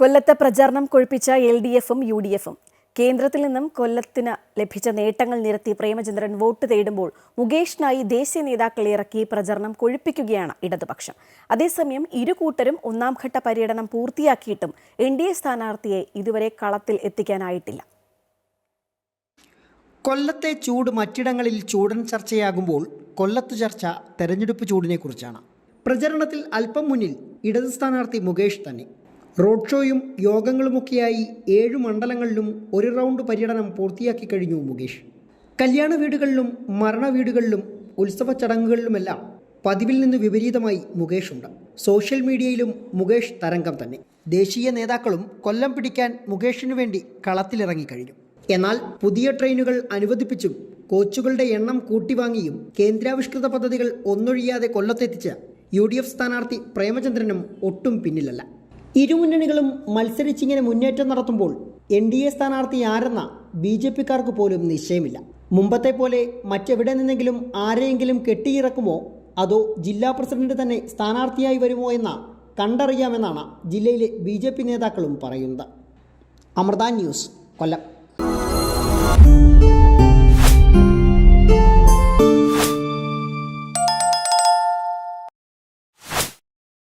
കൊല്ലത്തെ പ്രചാരണം കൊഴുപ്പിച്ച LDFും UDFും കേന്ദ്രത്തിൽ നിന്നും കൊല്ലത്തിന് ലഭിച്ച നേട്ടങ്ങൾ നിരത്തി പ്രേമചന്ദ്രൻ വോട്ട് തേടുമ്പോൾ മുകേഷിനായി ദേശീയ നേതാക്കളെ ഇറക്കി പ്രചരണം കൊഴുപ്പിക്കുകയാണ് ഇടതുപക്ഷം. അതേസമയം ഇരുകൂട്ടരും ഒന്നാം ഘട്ട പര്യടനം പൂർത്തിയാക്കിയിട്ടും NDA സ്ഥാനാർത്ഥിയെ ഇതുവരെ കളത്തിൽ എത്തിക്കാനായിട്ടില്ല. കൊല്ലത്തെ ചൂട് മറ്റിടങ്ങളിൽ ചൂടൻ ചർച്ചയാകുമ്പോൾ കൊല്ലത്ത് ചർച്ച തെരഞ്ഞെടുപ്പ് ചൂടിനെ കുറിച്ചാണ്. പ്രചരണത്തിൽ അല്പം മുന്നിൽ ഇടത് സ്ഥാനാർത്ഥി മുകേഷ് തന്നെ. റോഡ് ഷോയും യോഗങ്ങളുമൊക്കെയായി 7 മണ്ഡലങ്ങളിലും ഒരു റൗണ്ട് പര്യടനം പൂർത്തിയാക്കി കഴിഞ്ഞു മുകേഷ്. കല്യാണ വീടുകളിലും മരണ വീടുകളിലും ഉത്സവ ചടങ്ങുകളിലുമെല്ലാം പതിവിൽ നിന്ന് വിപരീതമായി മുകേഷ് ഉണ്ട്. സോഷ്യൽ മീഡിയയിലും മുകേഷ് തരംഗം തന്നെ. ദേശീയ നേതാക്കളും കൊല്ലം പിടിക്കാൻ മുകേഷിനു വേണ്ടി കളത്തിലിറങ്ങിക്കഴിഞ്ഞു. എന്നാൽ പുതിയ ട്രെയിനുകൾ അനുവദിപ്പിച്ചും കോച്ചുകളുടെ എണ്ണം കൂട്ടിവാങ്ങിയും കേന്ദ്രാവിഷ്കൃത പദ്ധതികൾ ഒന്നൊഴിയാതെ കൊല്ലത്തെത്തിച്ച UDF സ്ഥാനാർത്ഥി പ്രേമചന്ദ്രനും ഒട്ടും പിന്നിലല്ല. ഇരുമുന്നണികളും മത്സരിച്ചിങ്ങനെ മുന്നേറ്റം നടത്തുമ്പോൾ NDA സ്ഥാനാർത്ഥി ആരെന്ന BJPക്കാർക്ക് പോലും നിശ്ചയമില്ല. മുമ്പത്തെ പോലെ മറ്റെവിടെ നിന്നെങ്കിലും ആരെയെങ്കിലും കെട്ടിയിറക്കുമോ അതോ ജില്ലാ പ്രസിഡന്റ് തന്നെ സ്ഥാനാർത്ഥിയായി വരുമോ എന്ന കണ്ടറിയാമെന്നാണ് ജില്ലയിലെ BJP നേതാക്കളും പറയുന്നത്. അമൃത ന്യൂസ്, കൊല്ലം.